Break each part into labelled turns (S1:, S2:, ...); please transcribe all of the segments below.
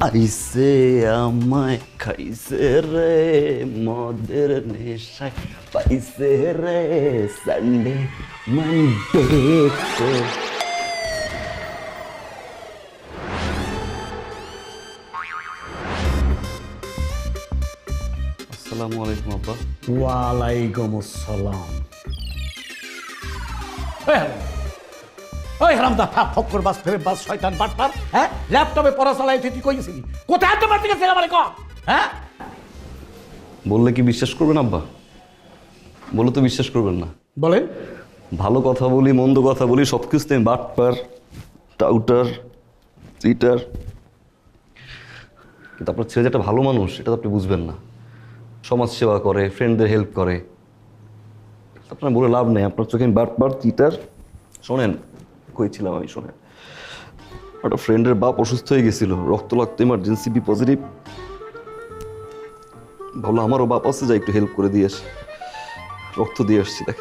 S1: আইসে আমায় খাইছে রে মদের নেশায় পাইছে রে সানডে মানডে। আসসালামু আলাইকুম আব্বা।
S2: ওয়ালাইকুম আসসালাম। ওই হারামদা ফক্কর বাস ফেরে বাস শয়তান বাটপার, হ্যাঁ ল্যাপটপে পড়া চালাই তুই কই গেছিলি? কোথায় আড্ডা মারতে গেছিলি আমারে কম? হ্যাঁ
S1: বললে কি বিশ্বাস করবেন আব্বা? বলে তো বিশ্বাস করবেন না।
S2: বলেন।
S1: ভালো কথা বলি মন্দ কথা বলি সব কিছুতে আমি বাটপার টাউটার চিটার, কিন্তু আপনার ছেলে যে একটা ভালো মানুষ এটা তো আপনি বুঝবেন না। সমাজ সেবা করে, ফ্রেন্ডদের হেল্প করে, আপনার বলে লাভ নেই। আপনার চোখে আমি বাটপার চিটার। শোনেন কইছিলাম আমি, শোনেন একটা ফ্রেন্ডের বাপ অসুস্থ হয়ে গেছিল, রক্ত লাগতো ইমার্জেন্সি বি পজিটিভ। ভাবলো আমারও বাপ আছে, যাই একটু হেল্প করে দিয়ে আসি, রক্ত দিয়ে আসছি। দেখ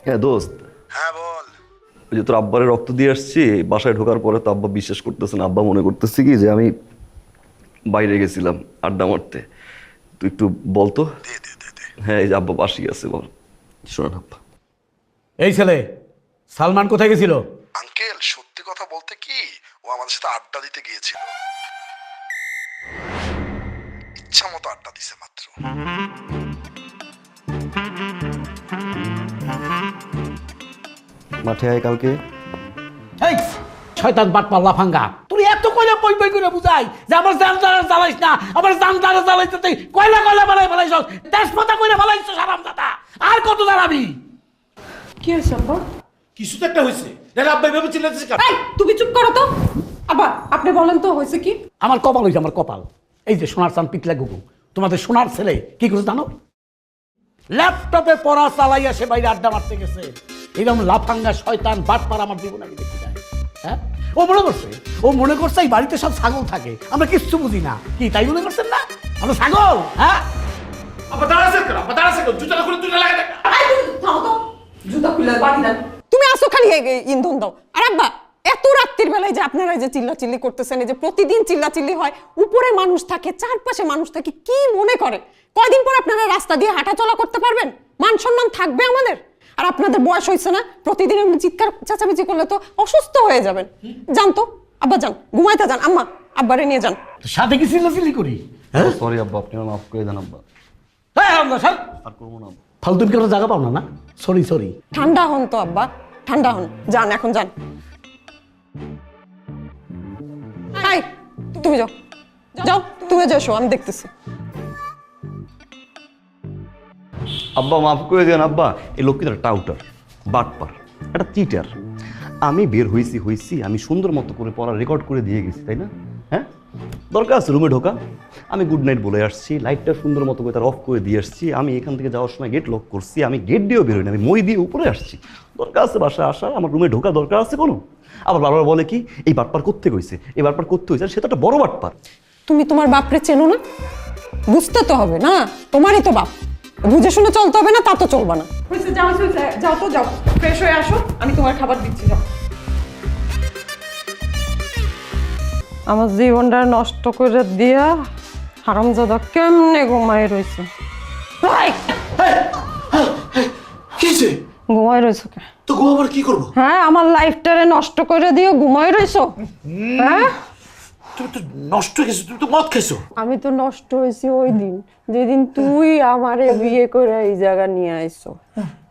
S1: হ্যাঁ দোস্ত।
S3: হ্যাঁ বল।
S1: ওই যে তোর আব্বারে রক্ত দিয়ে আসছি, বাসায় ঢোকার পরে তো আব্বা বিশ্বাস করতেছে না। আব্বা মনে করতেছে কি যে আমি বাইরে গেছিলাম আড্ডা মারতে। তুই একটু বলতো। হ্যাঁ এই যে আব্বা বাসি আছে, বল। শোনেন আব্বা,
S2: এই ছেলে সালমান কোথায় গেছিল?
S3: আঙ্কেল সত্যি কথা বলতে কি, ও আমাদের সাথে আড্ডা দিতে গিয়েছিল। ইচ্ছা মতো আড্ডা দিছে মাত্র।
S1: মাঠে আয় কালকে।
S2: এই শয়তান বাটপার লাফাঙ্গা, তুই এত কয়লা বই বই করে বুঝাই যে আমার জানদারে জ্বালাইস না, আমার জানদারে জ্বালাইতে তুই কয়লা কয়লা বানাই ফেলাইছ, তেজপাতা কইরা ফেলাইছ হারামজাদা। আর কত দাঁড়াবি?
S4: কি হয়েছে আব্বা?
S2: কিছু তো একটা হয়েছে। দেখ আব্বা এভাবে চিল্লাইছিস কেন?
S4: এই তুমি চুপ করো তো। আব্বা আপনি বলেন তো হয়েছে কি?
S2: আমার কপাল হয়েছে, আমার কপাল। এই যে সোনার চান পিতলা গুগু, তোমাদের সোনার ছেলে কি করে জানো? ল্যাপটপে পড়া চালাইয়া সে বাইরে আড্ডা মারতে গেছে। এইরকম লাফাঙ্গা শয়তান বাটপার আমার জীবনে আমি দেখি নাই। হ্যাঁ ও মনে করছে এই বাড়িতে সব ছাগল থাকে, আমরা কিচ্ছু বুঝি না। কি তাই মনে করছেন না আমরা ছাগল? হ্যাঁ
S4: জুতা খুলে বাড়ি দেন। তুমি আসো খালি ইন্ধন দাও। আর আব্বা এত রাত্রির বেলায় যে আপনারা এই যে চিল্লাচিল্লি করতেছেন, এই যে প্রতিদিন চিল্লাচিল্লি হয়, উপরে মানুষ থাকে চারপাশে মানুষ থাকে, কি মনে করে কয়দিন পর আপনারা রাস্তা দিয়ে হাঁটা চলা করতে পারবেন? মান সম্মান থাকবে আমাদের? আর আপনাদের বয়স হয়েছে না, প্রতিদিন এমনি চিৎকার চেঁচামেচি করলে তো অসুস্থ হয়ে যাবেন। যান তো আব্বা, যান ঘুমাইতে যান। আম্মা আব্বারে নিয়ে যান।
S2: সাথে কি চিল্লাচিল্লি করি? হ্যাঁ
S1: সরি আব্বা, আপনি আমার মাফ করে দেন আব্বা। আর করবো না।
S2: ফালতু কোনো জায়গা পাও না না? Sorry sorry.
S4: ঠান্ডা হন তো আব্বা, ঠান্ডা হন। যান এখন যান। হাই তুমি যাও, যাও তুমি যাও, আমি দেখতেছি।
S1: আব্বা মাফ করে দেন আব্বা। এই লোকটা টাউটার বাটপার একটা চিটার। আমি বের হয়েছি আমি সুন্দর মতো করে পড়া রেকর্ড করে দিয়ে গেছি, তাই না? হ্যাঁ দরকার আছে রুমে ঢোকা, আমি গুড নাইট বলে আসছি, লাইটটা সুন্দর মতো করে তার অফ করে দিয়ে আসছি। আমি এখান থেকে যাওয়ার সময় গেট লক করছি, আমি গেট দিয়েও বেরোই না, আমি মই দিয়ে উপরে আসছি। দরকার আছে বাসায় আসার, আমার রুমে ঢোকা দরকার আছে কোনো? আবার বারবার বলে কি এই বাটপার করতে হয়েছে, এই বাটপার করতে হয়েছে, সে তো একটা বড় বাটপার।
S4: তুমি তোমার বাপরে চেনো না? বুঝতে তো হবে না, তোমারই তো বাপ, বুঝে শুনে চলতে হবে না? তা তো চলবে না। যাও তো, যাও ফ্রেশ হয়ে আসো, আমি তোমার খাবার দিচ্ছি। যাও। আমার জীবনটা নষ্ট করে দিয়া হারামজাদা কেমনে ঘুমায় রয়েছে। ঘুমায় রয়েছো কে?
S2: তো ঘুমাবার কি করবো?
S4: হ্যাঁ আমার লাইফটারে নষ্ট করে দিও, ঘুমায় রয়েছো? হ্যাঁ
S2: তুমি তো নষ্ট হয়ে গেছো, তুমি তো মদ খেয়েছো।
S4: আমি তো নষ্ট হয়েছি ওই দিন যেদিন তুই আমারে বিয়ে করে এই জায়গা নিয়ে আইছো।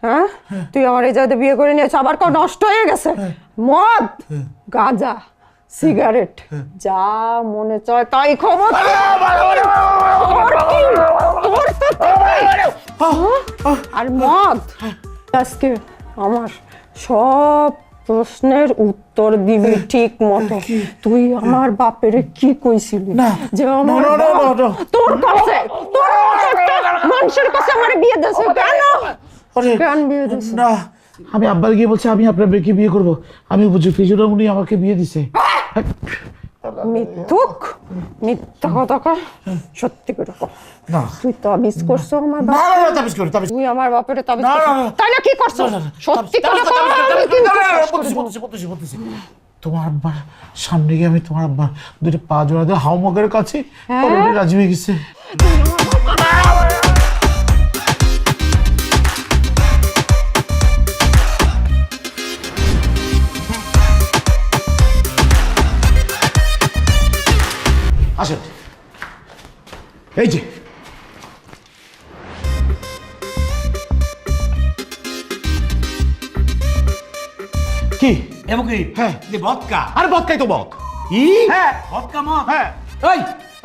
S4: হ্যাঁ তুই আমার এই জায়গাতে বিয়ে করে নিয়ে আইছো, আবার কেউ নষ্ট হয়ে গেছে? মদ, গাঁজা, সিগারেট, যা মনে চায় তাই খবর। আর মদ আজকে আমার সব প্রশ্নের উত্তর দিবি ঠিক মতো। তুই আমার বাপেরে কি কইছিলি যে আমার তোর কাছে, তোর মানুষের কাছে আমার বিয়ে দিয়েছে কেন? কেন বিয়ে দিয়েছে?
S5: না আমি আব্বার গিয়ে বলছি আমি আপনার মেয়েকে বিয়ে করব। আমি বুঝি ফিজুরা উনি আমাকে বিয়ে দিছে।
S4: মিথ্যুক, মিথ্যা কথা কয়। সত্যি করে কর, তুই তাবিজ করছো আমার বাপ?
S5: না তাবিজ করি, তাবিজ
S4: তুই আমার বাপেরে তাবিজ করছো? তাহলে কি করছো? সত্যি করে কর।
S5: বলতেছি। তোমার আব্বার সামনে গিয়ে আমি তোমার আব্বার দুটো পা জোড়া দিয়ে হাওমগের কাছে অলরেডি রাজি হয়ে গেছে। আসেন, এই যে কি
S2: এবং কি
S5: হ্যাঁ
S2: যে ভদকা
S5: আরে বদ খাই তো বদ।
S2: কি
S5: হ্যাঁ
S2: ভদকা মদ
S5: হ্যাঁ
S2: এই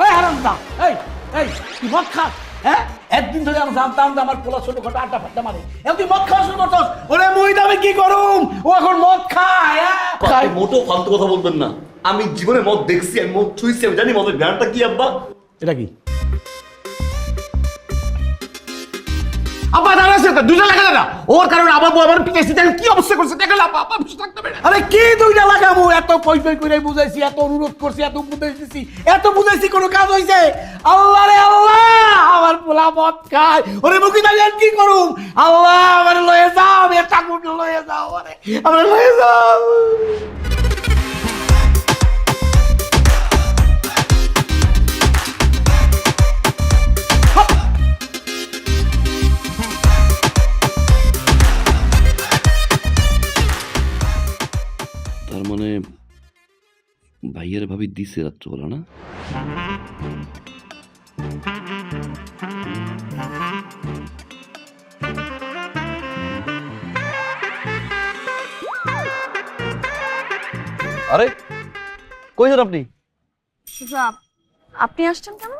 S2: এই হারামদা এই এই তুই মদ খাস হ্যাঁ একদিন ধরে আমি জানতাম যে আমার পোলা ছোটখাটো আড্ডা ফাড্ডা মারে এখন তুই মদ খাওয়া শুরু করছস ওরে মুই দামে কি করুম ও এখন মদ খায় হ্যাঁ
S1: মোটো ফালতু কথা বলবেন না। আমি জীবনে মদ দেখছি, আমি মদ ছুঁইছি, আমি জানি মদের ব্র্যান্ডটা কি আব্বা।
S2: এটা কি
S5: আব্বা দাঁড়াচ্ছে তো দুইটা লাগা না ওর কারণে আবার বউ আমার পিটাইছে দেখেন কি অবস্থা করছে দেখেন আব্বা আব্বা বুঝতে থাকতে পারে না।
S2: আরে কি দুইটা লাগাবো এত পই পই করে বুঝাইছি এত অনুরোধ করছি এত উপদেশ দিছি এত বুঝাইছি কোনো কাজ হইছে আল্লাহ রে আল্লাহ আমার পোলা মদ খায় ওরে মুখি দাঁড়িয়ে আর কি করুম আল্লাহ আমার লয়ে যাও আমি ঠাকুর লয়ে যাও আরে আমার লয়ে যাও
S1: তার মানে ভাইয়ের ভাবি দিছে রাত্রবেলা না? আরে কই যান আপনি?
S6: আপনি আসছেন কেন?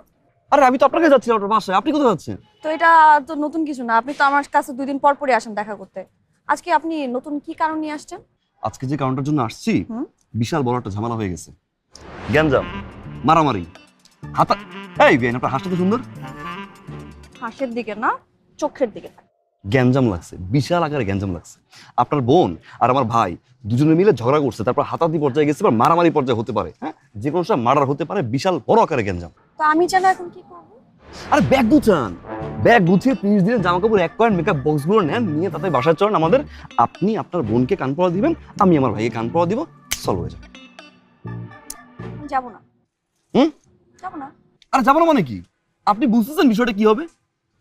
S1: আরে আমি তো আপনার কাছে যাচ্ছিলাম, আপনার বাসায়। আপনি কোথায় যাচ্ছেন?
S6: তো এটা তো নতুন কিছু না, আপনি তো আমার কাছে 2 দিন পর পরই আসেন দেখা করতে। আজকে আপনি নতুন কি কারণ নিয়ে আসছেন?
S1: আজকে যে কাউন্টার জন্য আসছি বিশাল বড় একটা ঝামেলা হয়ে গেছে। গ্যাঞ্জাম, মারামারি, হাতা। এই বেন, আপনার হাসটা তো সুন্দর।
S6: হাসির দিকে না, চোখের দিকে।
S1: গ্যাঞ্জাম লাগছে, বিশাল আকারে গ্যাঞ্জাম লাগছে। আপনার বোন আর আমার ভাই দুজনে মিলে ঝগড়া করছে, তারপর হাতাহাতি পর্যায়ে গেছে, বা মারামারি পর্যায়ে হতে পারে। হ্যাঁ, যে কোনো সময় মার্ডার হতে পারে। বিশাল বড় আকারে গ্যাঞ্জাম।
S6: তো আমি যেন এখন কি করব?
S1: আরে ব্যাগ গুছান, ব্যাগ গুছিয়ে 30 দিনের জামা কাপড় এক কয়েন মেকআপ বক্সগুলো নেন, নিয়ে তাতে বাসায় চলেন আমাদের। আপনি আপনার বোনকে কান পড়া দিবেন, আমি আমার ভাইকে কান পড়া দিব, সলভ হয়ে যাবে।
S6: আমি যাব না। যাব না।
S1: আরে যাবো না মানে কি? আপনি বুঝতেছেন বিষয়টা কি হবে?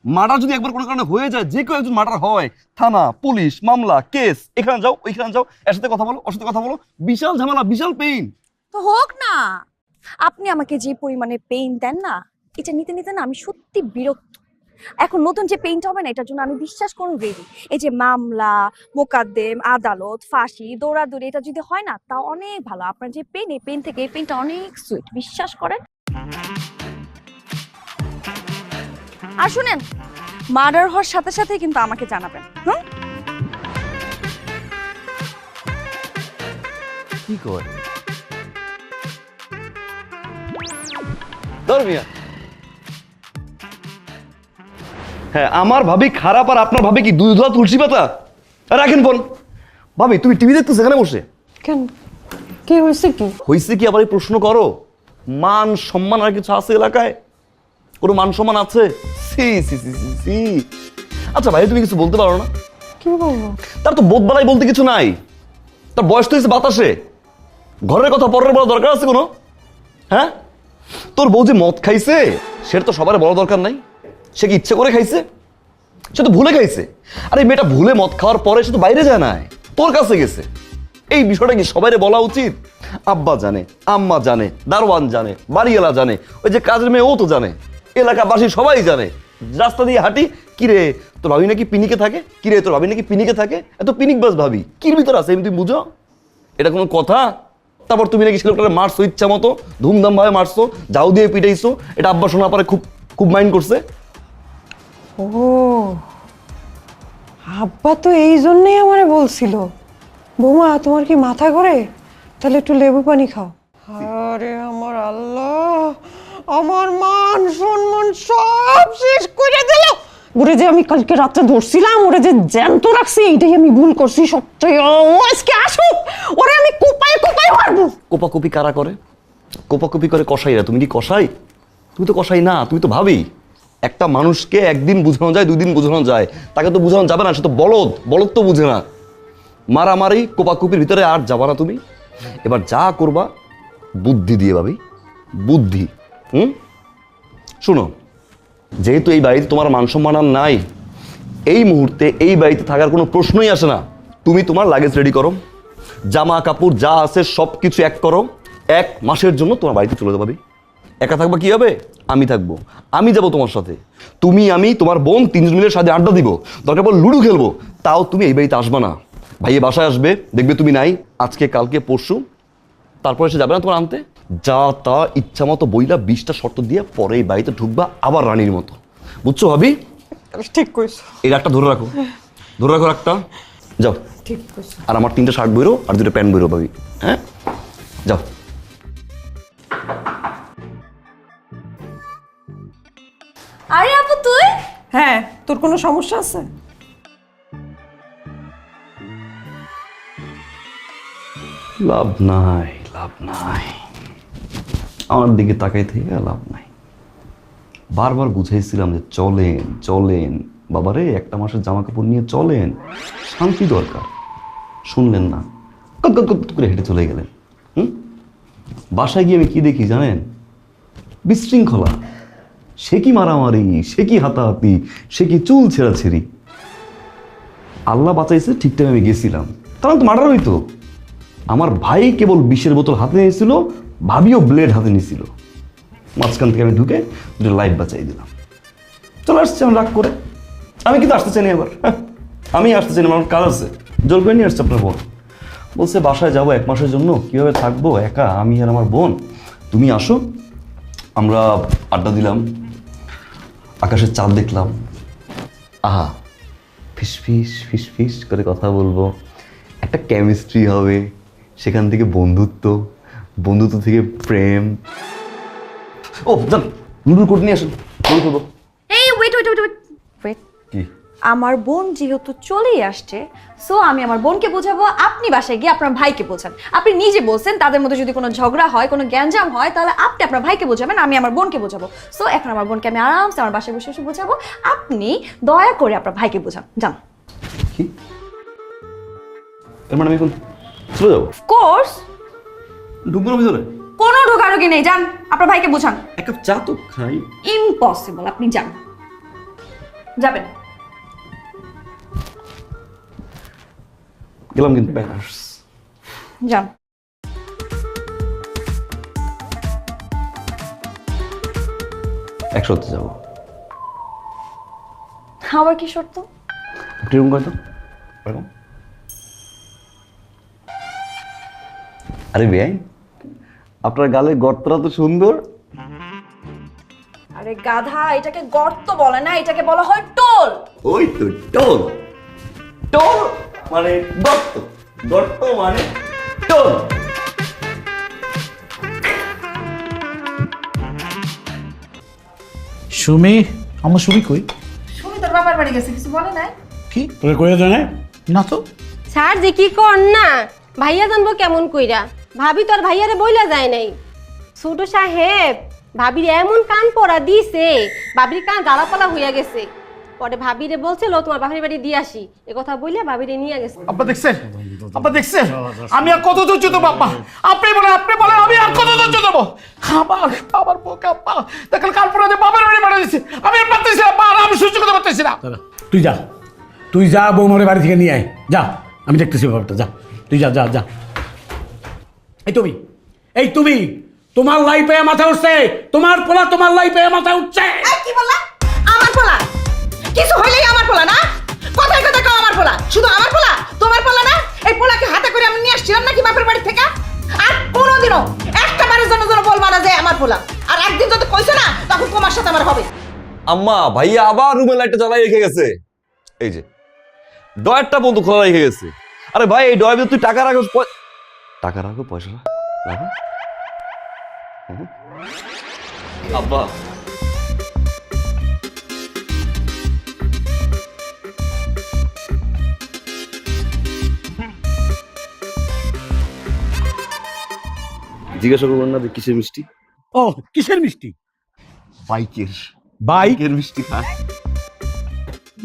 S1: মার্ডার যদি একবার কোনো কারণে হয়ে যায়, যে কেউ একজন মার্ডার হয়, থানা, পুলিশ, মামলা, কেস, এখানে যাও ওইখানে যাও, এর সাথে কথা বলো ওর সাথে কথা বলো, বিশাল ঝামেলা, বিশাল পেইন।
S6: তো হোক না। আপনি আমাকে যে পরিমাণে পেইন দেন না, এটা নিতে নিতে না আমি সত্যি বিরক্ত। এখন নতুন যে পেইনটা হবে না, এটার জন্য আমি বিশ্বাস করুন রেডি। এই যে মামলা, মোকদ্দম, আদালত, ফাঁসি, দৌড়াদৌড়ি, এটা যদি হয় না তা অনেক ভালো। আপনার যে পেইন, এই পেইন থেকে এই পেইনটা অনেক সুইট, বিশ্বাস করেন। আর শুনেন, মার্ডার হওয়ার সাথে সাথে কিন্তু আমাকে জানাবেন।
S1: কি কয় ধর্মিয়া? হ্যাঁ, আমার ভাবি খারাপ আর আপনার ভাবি কি দুধ ধোয়া তুলসী পাতা? রাখেন ফোন। ভাবি তুমি টিভি দেখতেছো এখানে বসে?
S4: কেন, কি হয়েছে? কি
S1: হয়েছে কি আবার এই প্রশ্ন করো? মান সম্মান আর কিছু আছে এলাকায়? কোনো মান সম্মান আছে? সি সি সি সি সি। আচ্ছা ভাই, তুমি কিছু বলতে পারো না?
S4: কি বলবো?
S1: তার তো বোধবালাই বলতে কিছু নাই। তার বয়স তো হয়েছে বাতাসে। ঘরের কথা পরের বলা দরকার আছে কোনো? হ্যাঁ, তোর বউ যে মদ খাইছে সেটা তো সবার বড় দরকার নাই। সে কি ইচ্ছে করে খাইছে? সে তো ভুলে খাইছে। আর এই মেয়েটা ভুলে মদ খাওয়ার পরে সে তো বাইরে যায় না, তোর কাছে গেছে। এই বিষয়টা কি সবাইরে বলা উচিত? আব্বা জানে, আম্মা জানে, দারোয়ান জানে, বাড়িওয়ালা জানে, ওই যে কাজের মেয়ে ও তো জানে, এলাকাবাসী সবাই জানে। রাস্তা দিয়ে হাঁটি, কিরে তোর ভাবি নাকি পিনিকে থাকে, কিরে তোর ভাবি নাকি পিনিকে থাকে, এত পিনিক বাস ভাবি কির ভিতর আছে তুমি বুঝো? এটা কোনো কথা? তারপর তুমি নাকি ছেলেটাকে মারছো ইচ্ছা মতো, ধুমধাম ভাবে মারছো, যাও দিয়ে পিটাইছো। এটা আব্বা শোনা পরে খুব খুব মাইন্ড করছে।
S4: ও, আব্বা তো এই জন্যই আমারে বলছিল, বৌমা তোমার কি মাথা ঘোরে, তাহলে একটু লেবু পানি খাও। আরে আমার আল্লাহ, আমার মান সম্মান সব শেষ করে দিল। ওরে যে আমি কালকে রাতে ধরছিলাম, ওরে যে জ্যান্ত রাখছি, এইটাই আমি ভুল করছি সত্যি। ও আজকে আসুক, ওরে আমি কোপায় কোপায় মারবো।
S1: কোপাকুপি কারা করে? কোপাকুপি করে কসাইরা। তুমি কি কসাই? তুমি তো কসাই না, তুমি তো ভাবি। একটা মানুষকে একদিন বোঝানো যায়, 2 দিন বোঝানো যায়, তাকে তো বোঝানো যাবে না। সে তো বলদ, বলদ তো বুঝে না। মারামারি কোপাকুপির ভিতরে আর যাবা না তুমি। এবার যা করবা বুদ্ধি দিয়ে ভাবি, বুদ্ধি। শোনো, যেহেতু এই বাড়িতে তোমার মান সম্মান আর নাই, এই মুহূর্তে এই বাড়িতে থাকার কোনো প্রশ্নই আসে না। তুমি তোমার লাগেজ রেডি করো, জামা কাপড় যা আছে সব কিছু এক করো। 1 মাসের জন্য তোমার বাড়িতে চলে যাবে। একা থাকবা কি হবে? আমি থাকবো, আমি যাব তোমার সাথে। তুমি, আমি, তোমার বোন 3 জন মিলে সাথে আড্ডা দিব, দরকার পর লুডো খেলবো। তাও তুমি এই বাড়িতে আসবা না। ভাইয়ে বাসায় আসবে, দেখবে তুমি নাই আজকে, কালকে, পরশু, তারপরে সে যাবে না তোমার আনতে। যা তা ইচ্ছা মতো বইলা 20টা শর্ত দিয়ে পরে এই বাড়িতে ঢুকবা আবার রানীর মতো, বুঝছো ভাবি?
S4: ঠিক কইছো।
S1: এই রাগটা ধরে রাখো, ধরে রাখো রাগটা। যাও,
S4: ঠিক কইছো।
S1: আর আমার 3টা শার্ট বইরো আর 2টা প্যান্ট বইরো ভাবি। হ্যাঁ, যাও।
S6: আরে আপু তুই?
S4: হ্যাঁ, তোর কোনো সমস্যা আছে?
S1: লাভ নাই, লাভ নাই, আমার দিকে তাকাই থেকে লাভ নাই। বারবার বুঝাইছিলাম যে চলেন চলেন বাবারে, 1টা মাসের জামা কাপড় নিয়ে চলেন, শান্তি দরকার। শুনলেন না, কত কত কত করে হেঁটে চলে গেলেন। বাসায় গিয়ে আমি কি দেখি জানেন? বিশৃঙ্খলা। সে কি মারামারি, সে কি হাতাহাতি, সে কি চুল ছেঁড়াছেড়ি। আল্লাহ বাঁচাইছে, ঠিক টাইমে আমি গেছিলাম, তারা তো মার্ডার হইতো। আমার ভাই কেবল বিষের বোতল হাতে নিয়েছিল, ভাবিও ব্লেড হাতে নিয়েছিল। মাঝখান থেকে আমি ঢুকে 2টা লাইফ বাঁচাই দিলাম। চলে আসছে আমি রাগ করে। আমি কিন্তু আসতে চাইনি আবার, আমি আসতে চাইনি, আমার কাজ আছে। জোর করে নিয়ে আসছে আপনার বোন, বলছে বাসায় যাবো 1 মাসের জন্য, কীভাবে থাকবো একা আমি আর আমার বোন, তুমি আসো। আমরা আড্ডা দিলাম, আকাশের চাঁদ দেখলাম। আহা, ফিস ফিস ফিস ফিস করে কথা বলবো, একটা কেমিস্ট্রি হবে, সেখান থেকে বন্ধুত্ব, বন্ধুত্ব থেকে প্রেম। ও জান, নুডল কোট নিয়ে আসেন, নুডল করবো।
S6: এই ওয়েট ওয়েট ওয়েট ওয়েট
S1: কি?
S6: আমার বোন যেহেতু চলেই আসছে, সো আমি আমার বোনকে বোঝাবো, আপনি বাসায় গিয়ে আপনার ভাইকে বোঝান। আপনি নিজে বলছেন তাদের মধ্যে যদি কোনো ঝগড়া হয়, কোনো গ্যাঞ্জাম হয়, তাহলে আপনি আপনার ভাইকে বোঝাবেন, আমি আমার বোনকে বোঝাবো। সো এখন আমার বোনকে আমি আরামসে আমার বাসায় বসে বসে বোঝাবো, আপনি দয়া করে আপনার ভাইকে বোঝান। যান।
S1: কি? এর মানে আমি এখন চলে যাবো?
S6: কোর্স
S1: ঢুকবো না ভিতরে?
S6: কোনো ঢোকাঢুকি নেই, যান আপনার ভাইকে বোঝান।
S1: 1 কাপ চা তো খাই।
S6: ইম্পসিবল, আপনি যান। যাবেন।
S1: গেলাম কিন্তু প্যারাস।
S6: যান।
S1: একসাথে যাবো।
S6: আবার কি শর্ত?
S1: একটু এরকম করে তো, এরকম। আরে বেআই, আপনার গালে গর্তটা তো সুন্দর।
S6: আরে গাধা, এটাকে গর্ত বলে না, এটাকে বলা হয় টোল।
S1: ওই তো টোল, টোল মানে গর্ত, গর্ত মানে টোল।
S2: সুমি, আমার সুমি কই?
S6: শুনি তোর বাবার বাড়ি গেছে, কিছু বলে নাই?
S2: কি তোকে কইয়া জানে না তো?
S7: স্যার যে কি কর না, ভাইয়া জানবো কেমন কইরা? ভাবি তোর ভাইয়ারে বইলা যায় নাই। ছোট সাহেব ভাবির এমন কান পড়া দিছে, ভাবির কান জ্বালাপালা হইয়া গেছে। পরে ভাবিরে বলছিল তোমার বাপের বাড়ি দিয়ে আসি, এ কথা বইলে ভাবিরে নিয়ে গেছে।
S5: আপা দেখছেন, আপা দেখছেন, আমি আর কত ধৈর্য দেবো আপা? আপনি বলেন আমি আর কত ধৈর্য দেবো? আমার বোকা আপা দেখেন কাল পরে বাবার বাড়ি পাঠিয়ে দিচ্ছে, আমি আর পারতেছি না আপা, আর আমি সহ্য করতে পারতেছি না।
S2: তুই যা, তুই যা, বৌমারে বাড়ি থেকে নিয়ে আয়, যা, আমি দেখতেছি ব্যাপারটা, যা তুই যা যা যা। এই তুমি তোমার লাইফে মাথা উঠছে, তোমার পোলা তোমার লাইফে মাথা উঠছে।
S8: কি বললা? আমার পোলা? কিছু হইলেই আমার পোলা না? কথায় কথা কাও আমার পোলা, শুধু আমার পোলা, তোমার পোলা না? এই পোলাকে হাতে করে আমি নিয়ে আসছিলাম নাকি বাপের বাড়ি থেকে? আর কোনোদিনও একটা বারের জন্য বলবা না যে আমার পোলা। আর একদিন যদি কইছো না, তখন তোমার সাথে আমার হবে।
S1: আম্মা, ভাইয়া আবার রুমের লাইটটা জ্বালাই রেখে গেছে। এই যে ডয়ারটা বন্ধু খোলা রেখে গেছে। আরে ভাই, এই ডয়ার তুই টাকা রাখো, টাকা রাখো, পয়সা রাখো। আব্বা, জিজ্ঞাসা করবেন না কিসের মিষ্টি?
S2: ও, কিসের মিষ্টি?
S1: বাইকের,
S2: বাইক?
S1: বাইকের মিষ্টি খায়।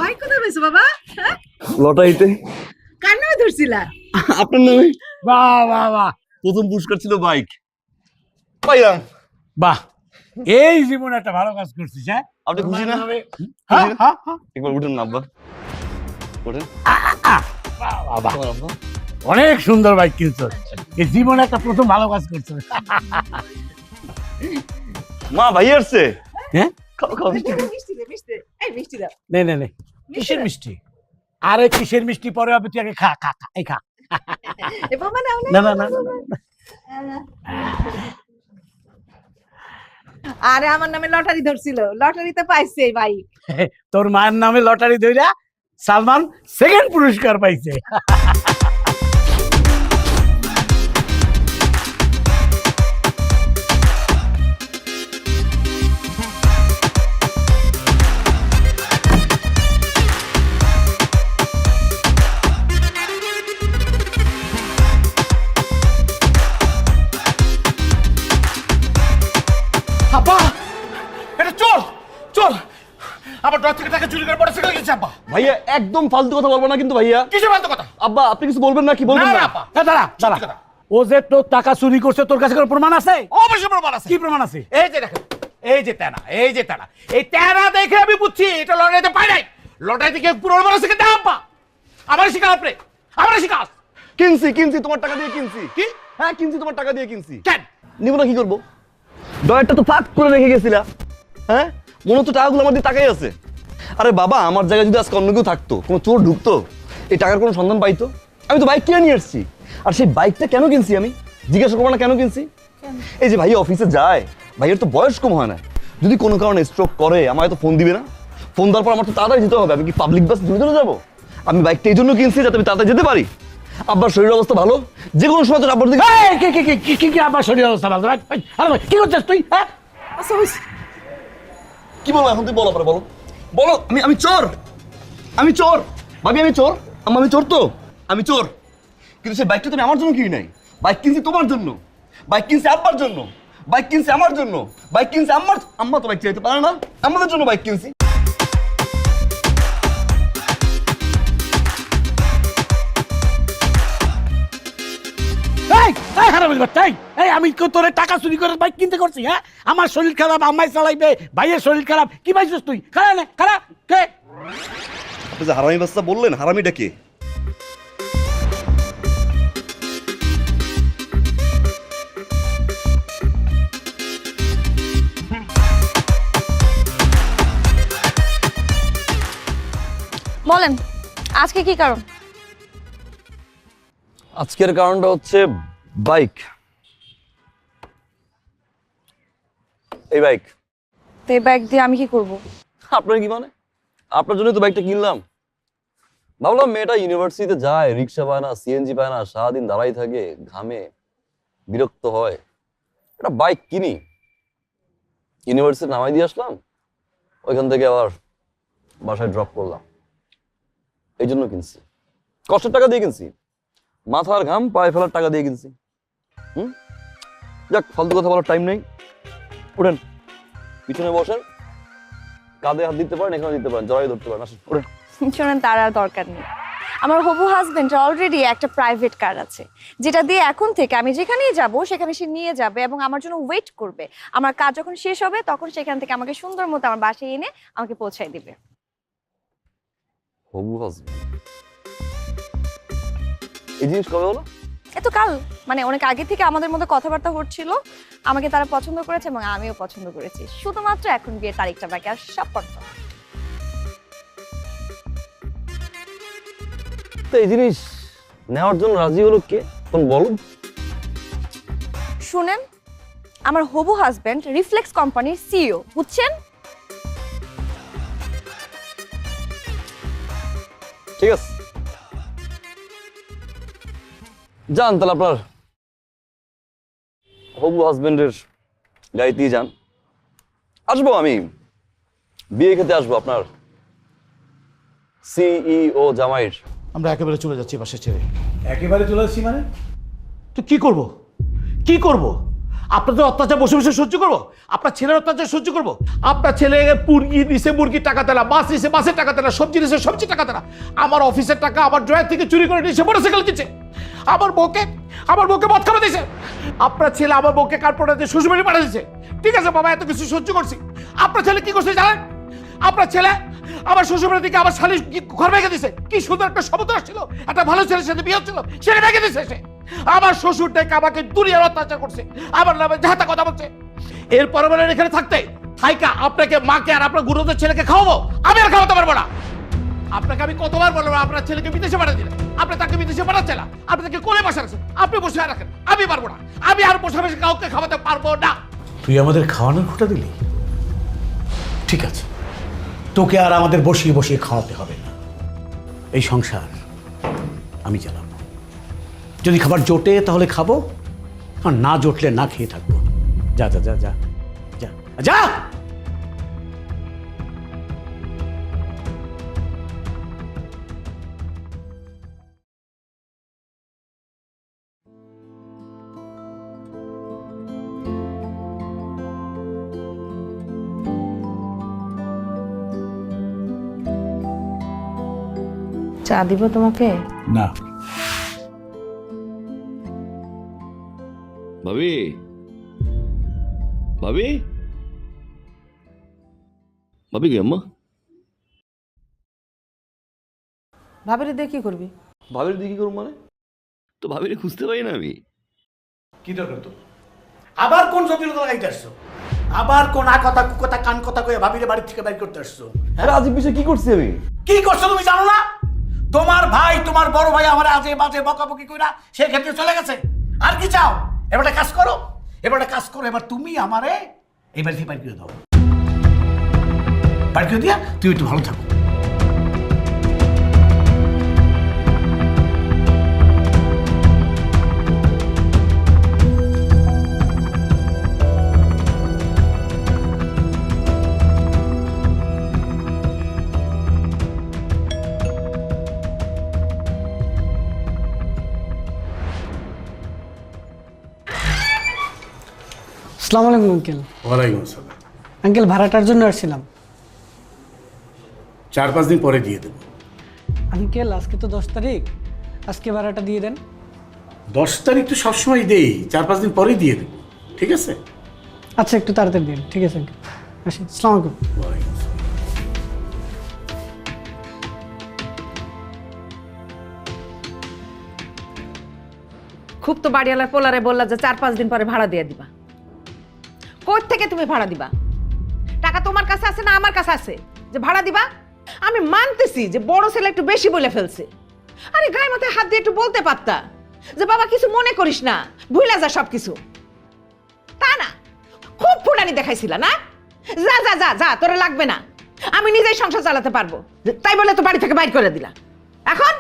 S8: ভাই কোথায় হইছো বাবা?
S1: লটারিতে।
S8: কার নামে ধরছিলা?
S1: আপনার নামে।
S2: বাহ বাহ বাহ,
S1: প্রথম পুরস্কার ছিল বাইক, পাইলাম।
S2: বাহ, এই জীবনে একটা ভালো কাজ করছিস। হ্যাঁ,
S1: আপনি খুশি না?
S2: হ্যাঁ, হ্যাঁ, হ্যাঁ।
S1: একবার উঠেন না আব্বা, উঠেন।
S2: বাবা, অনেক সুন্দর বাইক কিনছো, এই জীবনে একটা প্রথম ভালো কাজ করছো।
S1: মা ভাই আসছে।
S2: হ্যাঁ,
S1: খাও খাও মিষ্টি খাও।
S2: নে নে নে, কিসের মিষ্টি? আরে কিসের মিষ্টি পরে হবে, তুই আগে খা খা খা, এই খা। না না না না।
S8: আরে আমার নামে লটারি ধরছিল, লটারিতে পাইছে এই বাইক।
S2: তোর মায়ের নামে লটারি ধইরা সালমান সেকেন্ড পুরস্কার পাইছে।
S5: আব্বা, এটা চোর, চোর আমার ডর থেকে টাকা চুরি করে মোটরসাইকেল কিনছে। আব্বা,
S1: ভাইয়া একদম ফালতু কথা বলবো না কিন্তু ভাইয়া।
S5: কিসের ফালতু কথা?
S1: আব্বা আপনি কিছু বলবেন না, কি বলবেন
S5: না,
S1: না?
S5: না, আব্বা।
S2: দাঁড়া দাঁড়া,
S5: সত্যি কথা।
S2: ও যে তোর টাকা চুরি করছে, তোর কাছে কোনো প্রমাণ আছে?
S5: অবশ্যই প্রমাণ আছে।
S2: কি প্রমাণ আছে?
S5: এই যে দেখেন, এই যে তেনা, এই যে তেনা, এই তেনা দেখে আমি বুঝছি এটা লটারিতে পাই নাই। লটারি থেকে পুরো মোটরসাইকেল দাও। আব্বা, আমার শিখা আপনি, আমার শিখা।
S1: কিনছি কিনছি, তোমার টাকা দিয়ে কিনছি।
S5: কি?
S1: হ্যাঁ কিনছি, তোমার টাকা দিয়ে কিনছি।
S5: কেন?
S1: নিব না কি করবো? ডয়ারটা তো ফাঁক করে রেখে গেছিলা। হ্যাঁ, মনে হতো টাকাগুলো আমার দিয়ে টাকাই আছে। আরে বাবা, আমার জায়গায় যদি আজকে অন্য কেউ থাকতো, কোনো চোর ঢুকতো, এই টাকার কোনো সন্ধান পাইতো? আমি তো বাইক কিনে নিয়ে এসেছি। আর সেই বাইকটা কেন কিনছি আমি জিজ্ঞাসা করবো না কেন কিনছি? এই যে ভাইয়া অফিসে যায়, ভাইয়ের তো বয়স কম হয় না, যদি কোনো কারণে স্ট্রোক করে আমায় তো ফোন দিবে না? ফোন দেওয়ার পর আমার তো তাড়াতাড়ি যেতে হবে। আমি কি পাবলিক বাস ধরে ধরে যাবো? আমি বাইকটা এই জন্য কিনছি যাতে আমি তাড়াতাড়ি যেতে পারি। আব্বার শরীরের অবস্থা ভালো, যে কোনো সময় তো আব্বার দিকে।
S2: এই, কি আবার শরীর অবস্থা ভালো? আরে ভাই, কি করছিস তুই? হ্যাঁ,
S1: কি বলো এখন? তুই বলো, পরে বলো, বলো। আমি চোর, আমি চোর ভাবি, আমি চোর। আম্মা আমি চোর তো, আমি চোর। কিন্তু সেই বাইকটা তুমি আমার জন্য কিনি নাই, বাইক কিনছি তোমার জন্য, বাইক কিনছি আব্বার জন্য, বাইক কিনছি আমার জন্য, বাইক কিনছি আম্মার। আম্মা তো বাইক চাইতে পারে না, আমাদের জন্য বাইক কিনছি।
S2: আমি তোর টাকা চুরি করে বাইক কিনতে করছি? হ্যাঁ, আমার শরীর খারাপ, আমায় চালাইবে, ভাইয়ের শরীর খারাপ, কি পাইছিস তুই? খারাপ না খারাপ কে?
S1: আপনি যে হারামি বাচ্চা বললেন, হারামিটা কে?
S6: বলেন আজকে কি কারণ?
S1: আজকের কারণটা হচ্ছে বাইক। এই বাইক।
S6: তো এই ব্যাগ দিয়ে আমি কি করব?
S1: আপনার কি মানে? আপনার জন্য তো বাইকটা কিনলাম। ভাবলাম মেয়েটা ইউনিভার্সিটিতে যায়, রিক্সা পায় না, সিএনজি পায় না, সারাদিন দাঁড়াই থাকে, ঘামে, বিরক্ত হয়, একটা বাইক কিনি। ইউনিভার্সিটি নামাই দিয়ে আসলাম, ওইখান থেকে আবার বাসায় ড্রপ করলাম, এই জন্য কিনছি। কষ্টের টাকা দিয়ে কিনছি, মাথার ঘাম পায়ে ফেলার টাকা দিয়ে কিনছি। যাক, ফালতু কথা বলার টাইম নেই। উঠেন, পিছনে বসেন, কাঁধে হাত দিতে পারেন, এখানে দিতে পারেন, জড়াই ধরতে পারেন। আসেন, উঠেন।
S6: শোনেন, তার আর দরকার নেই। আমার হবু হাজবেন্ড অলরেডি একটা প্রাইভেট কার আছে, যেটা দিয়ে এখন থেকে আমি যেখানেই যাব সেখানে সে নিয়ে যাবে এবং আমার জন্য ওয়েট করবে। আমার কাজ যখন শেষ হবে তখন সেখান থেকে আমাকে সুন্দর মতো আমার বাসায় এনে আমাকে পৌঁছায় দিবে।
S1: হবু হাজবেন্ড, এই জিনিস কবে হলো?
S6: এত কাল, মানে অনেক আগে থেকে আমাদের মধ্যে কথাবার্তা হচ্ছিল, আমাকে তারা পছন্দ করেছে এবং আমিও পছন্দ করেছি। শুধুমাত্র এখন বিয়ের তারিখটা বাকি, আর সব কনফার্ম।
S1: তো এই জিনিস নেওয়ার জন্য রাজি হলো কে? তুমি বলো।
S6: শুনেন, আমার হবু হাজবেন্ড রিফ্লেক্স কোম্পানির সিইও, বুঝছেন?
S1: ঠিক আছে, যান তাহলে আপনার হবু হাজবেন্ডের গাড়িতেই যান। আসবো আমি, বিয়ে খেতে আসবো আপনার সিইও জামাইয়ের।
S5: আমরা একেবারে চলে যাচ্ছি বাসা ছেড়ে।
S2: একেবারে চলে আসছি মানে? তো কি করব? কি করব? আপনাদের অত্যাচার বসে বসে সহ্য করবো? আপনার ছেলের অত্যাচার সহ্য করবো?
S5: আপনার ছেলে মুরগি নিছে, মুরগির টাকা তেলা, মাছ নিছে, মাছের টাকা তেলা, সবজি নিছে, সবজি টাকা তেলা, আমার অফিসের টাকা আমার ড্রয়ার থেকে চুরি করে নিয়েছে, মোটরসাইকেল কিনছে। আমার বউকে আমার বউকে মদ খাওয়া দিয়েছে, আপনার ছেলে আমার বউকে কার্পোরেটে শ্বশুরবাড়ি পাঠিয়ে দিয়েছে। ঠিক আছে বাবা, এত কিছু সহ্য করছি। আপনার ছেলে কি করছে জানেন? আপনার ছেলে আমার শ্বশুরবাড়ি থেকে আমার শালি ঘর ভেঙে দিছে। কি সুন্দর একটা সমুদ্র ছিল, একটা ভালো ছেলের সাথে বিয়ে হচ্ছিল, সেটা ভেঙে দিছে সে। আমার শ্বশুরটাকে আমাকে দুনিয়ার অত্যাচার করছে, আমার নামে যাহাতা কথা বলছে। এরপরে বলেন এখানে থাকতে থাইকা আপনাকে, মাকে আর আপনার গুরুদের ছেলেকে খাওয়াবো? আমি আর খাওয়াতে পারবো না। আপনাকে আমি কতবার বলবো আপনার ছেলেকে বিদেশে পাঠিয়ে দিলেন, আপনি তাকে বিদেশে পাঠাচ্ছেন না, আপনি তাকে কোলে বসে রাখছেন, আপনি বসে রাখেন। আমি পারবো না, আমি আর বসে বসে কাউকে খাওয়াতে পারবো না।
S2: তুই আমাদের খাওয়ানোর খোটা দিলি? ঠিক আছে, তোকে আর আমাদের বসিয়ে বসিয়ে খাওয়াতে হবে না। এই সংসার আমি চালাবো। যদি খাবার জোটে তাহলে খাবো, আর না জোটলে না খেয়ে থাকবো। যা যা যা যা যা যা।
S9: চা দিব তোমাকে?
S2: না।
S1: ভাবি, ভাবি, ভাবি কি আম্মা?
S9: ভাবিরে দিয়ে কি করবি?
S1: ভাবির দিকে করুন মানে? তো ভাবিরে খুঁজতে পারি না আমি।
S2: কি দরকার তো? আবার কোন জটিলতা লাগাইতে আসছো? আবার কোন কথা কুকথা কান কথা কয়ে ভাবিরে বাড়ি থেকে বাইর করতে আসছো?
S1: হ্যাঁ, আজীব বিষয় কি করছি আমি?
S2: কি করছো তুমি জানো না? তোমার ভাই, তোমার বড় ভাই আমার আজে বাজে বকাবকি কইরা সেই ক্ষেত্রে চলে গেছে। আর কি চাও? এবার একটা কাজ করো, এবার তুমি আমারে এই বাড়ি থেকে বাইর করে দাও। বাইর করে দিয়া তুই একটু ভালো থাকো।
S10: আসসালামু আলাইকুম আঙ্কেল।
S2: ওয়ালাইকুম আসসালাম।
S10: আঙ্কেল, ভাড়াটার জন্য আসছিলাম।
S2: 4-5 দিন পরে দিয়ে দেবো।
S10: আঙ্কেল, আজকে তো 10 তারিখ, আজকে ভাড়াটা দিয়ে দেন।
S2: 10 তারিখ তো সবসময় দেই, 4-5 দিন পরেই দিয়ে দেবো। ঠিক আছে?
S10: আচ্ছা, একটু তাড়াতাড়ি দিন। ঠিক আছে আঙ্কেল, আসি। আসসালামু আলাইকুম।
S2: ওয়ালাইকুম আসসালাম।
S8: খুব তো বাড়িওয়ালার পোলারে বললা যে 4-5 দিন পরে ভাড়া দিয়ে দিবা। কই থেকে তুমি ভাড়া দিবা? টাকা তোমার কাছে আছে না আমার কাছে আছে যে ভাড়া দিবা? আমি মানতেছি যে বড় ছেলে একটু বেশি বলে ফেলছে। আরে গায়ে মাথায় হাত দিয়ে একটু বলতে পারতা যে বাবা কিছু মনে করিস না, ভুলে যা সব কিছু। তা না, খুব ফুটানি দেখাইছিলা না? যা যা যা যা, তোরে লাগবে না, আমি নিজেই সংসার চালাতে পারবো। তাই বলে তো বাড়ি থেকে বাইর করে দিলা। এখন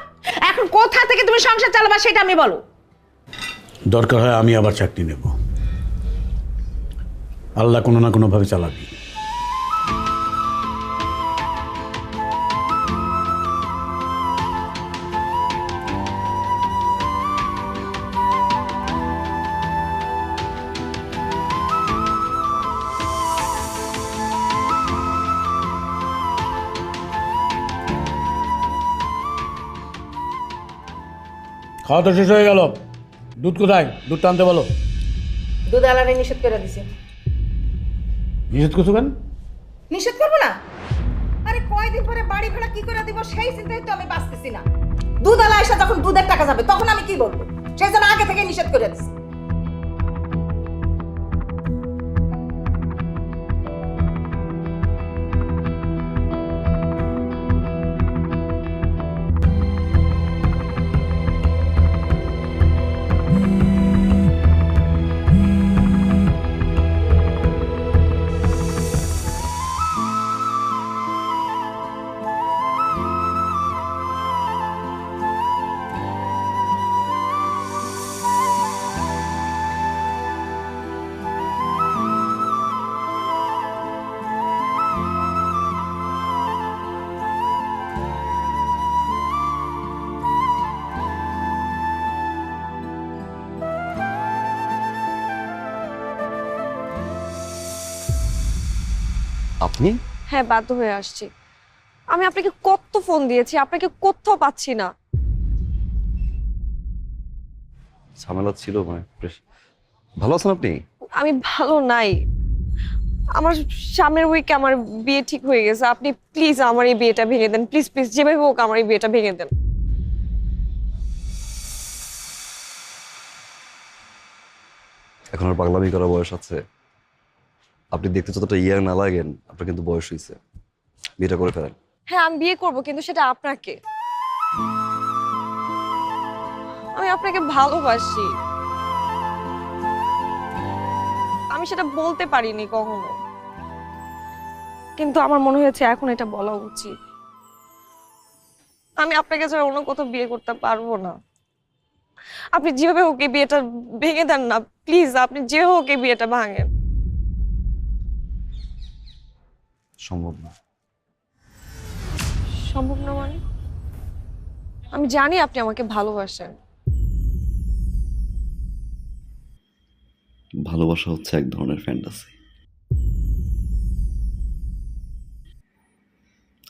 S8: এখন কোথা থেকে তুমি সংসার চালাবা সেটা আমি বলো।
S2: দরকার হয় আমি আবার চাকরি নেব। আল্লাহ কোনো না কোনোভাবে চালাবি। খাওয়া তো শেষ হয়ে গেল। দুধ কোথায়? দুধ আনতে বলো।
S8: দুধ আলারে নিষেধ করে দিছে।
S2: নিষেধ করছো কেন?
S8: নিষেধ করবো না? আরে কয়দিন পরে বাড়ি ভাড়া কি করে দিব সেই চিন্তায় তো আমি বাঁচতেছি না। দুধ আলা এসে যখন দুধের টাকা যাবে তখন আমি কি বলবো? সেই জন্য আগে থেকে নিষেধ করে দিছি।
S1: আপনি?
S6: হ্যাঁ, বাধ্য হয়ে আসছি। আমি আপনাকে কত ফোন দিয়েছি, আপনাকে কোথাও পাচ্ছি না।
S1: ঝামেলা ছিল মানে ভালো আছেন আপনি?
S6: আমি ভালো নাই। আমার সামনের উইকে আমার বিয়ে ঠিক হয়ে গেছে। আপনি প্লিজ আমার এই বিয়েটা ভেঙে দেন, প্লিজ প্লিজ, যেভাবে হোক আমার এই বিয়েটা ভেঙে দেন।
S1: এখন আর পাগলামি করার বয়স আছে? আপনি দেখতে যতটা ইয়ার না লাগেন, আপনার কিন্তু বয়স হয়েছে। বিয়েটা করে ফেলেন।
S6: হ্যাঁ আমি বিয়ে করব, কিন্তু সেটা আপনাকে। আমি আপনাকে ভালোবাসি, আমি সেটা বলতে পারিনি কখনো, কিন্তু আমার মনে হয়েছে এখন এটা বলা উচিত। আমি আপনাকে ছাড়া অন্য কোথাও বিয়ে করতে পারবো না। আপনি যেভাবে হোক এই বিয়েটা ভেঙে দেন না প্লিজ, আপনি যে হোক এই বিয়েটা ভাঙেন।
S1: সম্ভব না।
S6: সম্ভব না মানে? আমি জানি আপনি আমাকে ভালোবাসেন।
S1: ভালোবাসা হচ্ছে এক ধরনের ফ্যান্টাসি,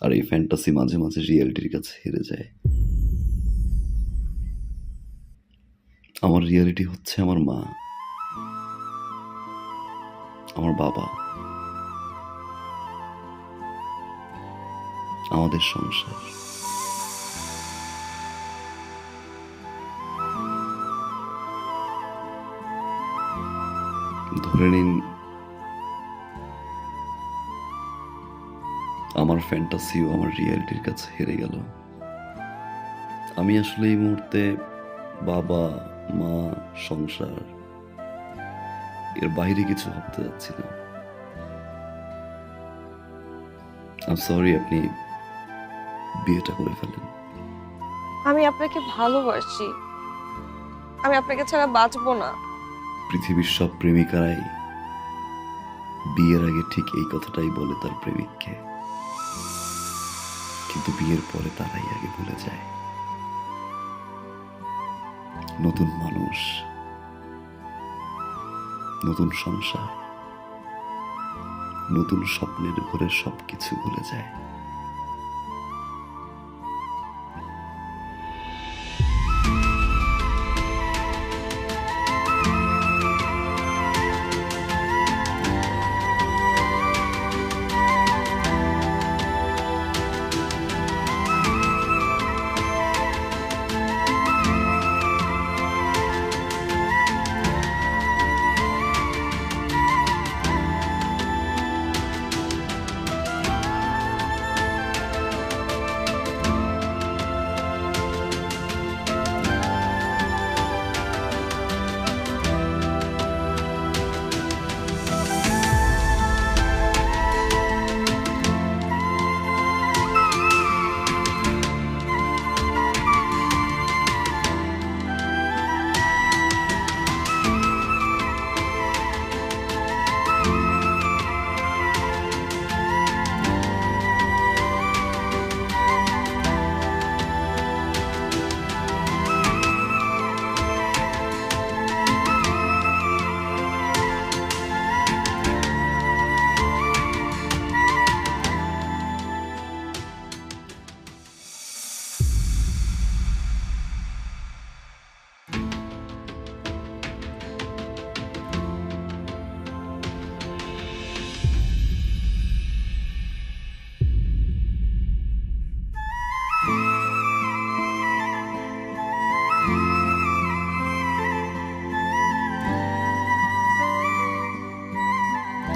S1: আর এই ফ্যান্টাসি মাঝে মাঝে রিয়েলিটির কাছে হেরে যায়। আমার রিয়েলিটি হচ্ছে আমার মা, আমার বাবা, আমাদের সংসার। ধরে নিন আমার ফ্যান্টাসিও আমার রিয়েলিটির কাছে হেরে গেল। আমি আসলে এই মুহূর্তে বাবা, মা, সংসার এর বাইরে কিছু ভাবতে যাচ্ছি না। আই এম সরি, আপনি বিয়েটা করে ফেলেন।
S6: আমি আপনাকে ভালোবাসি, আমি আপনাকে ছাড়া বাঁচবো না।
S1: পৃথিবীর সব প্রেমিকারাই বিয়ের আগে ঠিক এই কথাটাই বলে তার প্রেমিককে, কিন্তু বিয়ের পরে তারাই আগে ভুলে যায়। নতুন মানুষ, নতুন সংসার, নতুন স্বপ্নের ঘরে সবকিছু ভুলে যায়।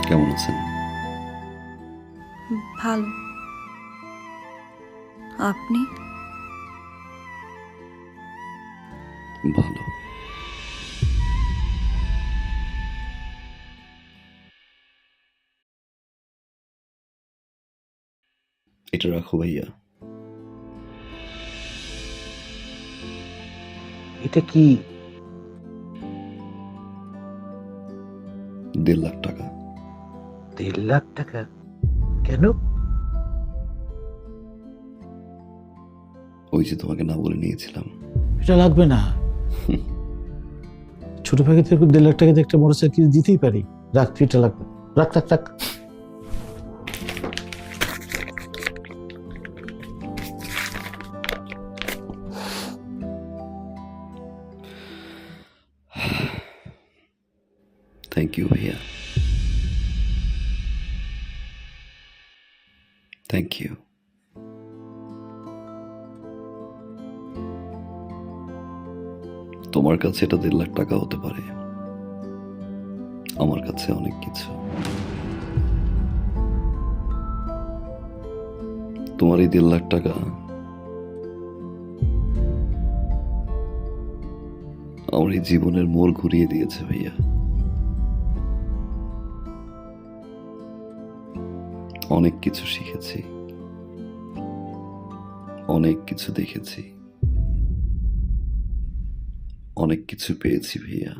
S1: কেমন আছেন?
S6: ভালো। আপনি?
S1: ভালো। এটা রাখো ভাইয়া।
S2: এটা কি?
S1: 1.5 লাখ টাকা।
S2: 1.5 লাখ টাকা? কেন?
S1: ওই যে তোমাকে না বলে নিয়েছিলাম।
S2: এটা লাগবে না। ছোট ভাগে থেকে 1.5 লাখ টাকা দিয়ে একটা মোটরসাইকেল দিতেই পারি। রাখ, এটা লাগবে। রাখ রাখ রাখ।
S1: থ্যাংক ইউ ভাইয়া, থ্যাংক ইউ। তোমার কাছে এটা 1.5 লাখ টাকা হতে পারে, আমার কাছে অনেক কিছু। তোমার এই 1.5 লাখ টাকা আমার এই জীবনের মোড় ঘুরিয়ে দিয়েছে ভাইয়া। অনেক কিছু শিখেছি, অনেক কিছু দেখেছি, অনেক কিছু পেয়েছি ভাইয়া,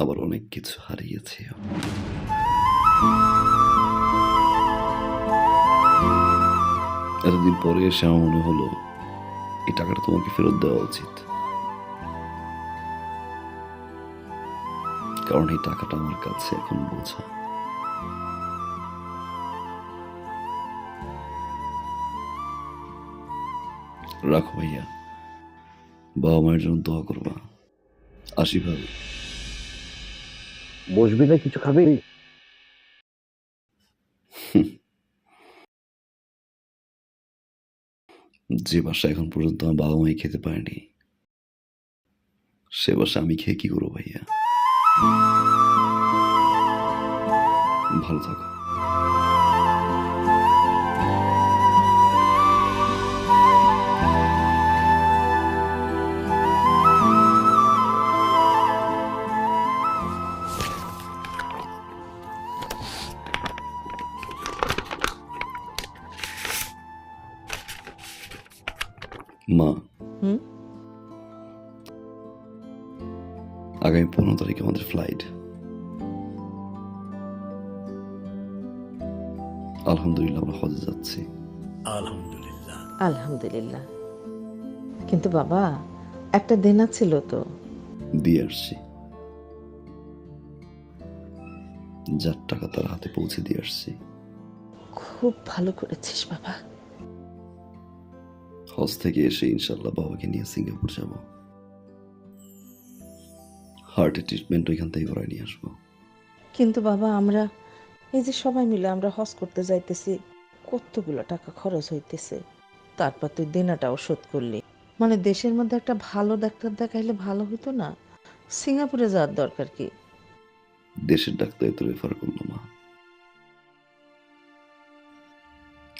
S1: আবার অনেক কিছু হারিয়েছি। এতদিন পরে এসে আমার মনে হলো এই টাকাটা তোমাকে ফেরত দেওয়া উচিত, কারণ এই টাকাটা আমার কাছে এখন বোঝা। রাখো ভাইয়া, বাবা মায়ের জন্য দোয়া করবা। আসি ভাবি।
S2: বসবি না, কিছু খাবি?
S1: যে বাসা এখন পর্যন্ত আমার বাবা মাই খেতে পারেনি, সে বাসা আমি খেয়ে কি করবো ভাইয়া? ভালো থাকো। মা, আগামী 15 তারিখে আমাদের ফ্লাইট। আলহামদুলিল্লাহ আমরা হজে যাচ্ছি।
S2: আলহামদুলিল্লাহ।
S9: আলহামদুলিল্লাহ। কিন্তু বাবা, একটা দেনা ছিল তো।
S1: দিয়ে আসছি, যার টাকা তার হাতে পৌঁছে দিয়ে আসছি।
S9: খুব ভালো করেছিস বাবা।
S1: হজ থেকে এসে ইনশাল্লাহ বাবাকে নিয়ে সিঙ্গাপুর যাব। হার্টের ট্রিটমেন্ট ওইখান থেকে করাই নিয়ে আসবো।
S9: কিন্তু বাবা, আমরা এই যে সবাই মিলে আমরা হজ করতে যাইতেছি, কতগুলো টাকা খরচ হইতেছে, তারপর তুই দেনাটাও শোধ করলি। মানে দেশের মধ্যে একটা ভালো ডাক্তার দেখাইলে ভালো হতো না? সিঙ্গাপুরে যাওয়ার দরকার কি?
S1: দেশের ডাক্তার তো রেফার করলো মা,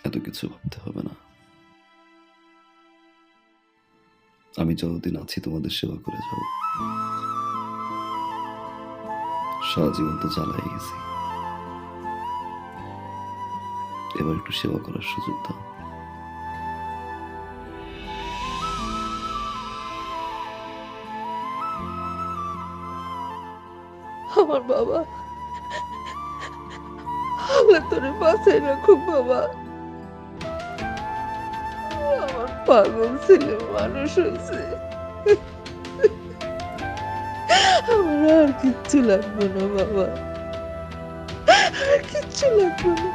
S1: এত কিছু ভাবতে হবে না। আমি যতদিন আছি তোমাদের সেবা করে যাব। সারা জীবন তো জ্বালাই গেছি, এবার একটু সেবা করার সুযোগ দাও।
S9: আমার বাবা, আল্লাহ তোরে বাঁচাই রাখুক বাবা। আমার পাগল ছেলে মানুষ হয়েছে, আমার আর কিচ্ছু লাগবে না বাবা, আর কিচ্ছু লাগবে না।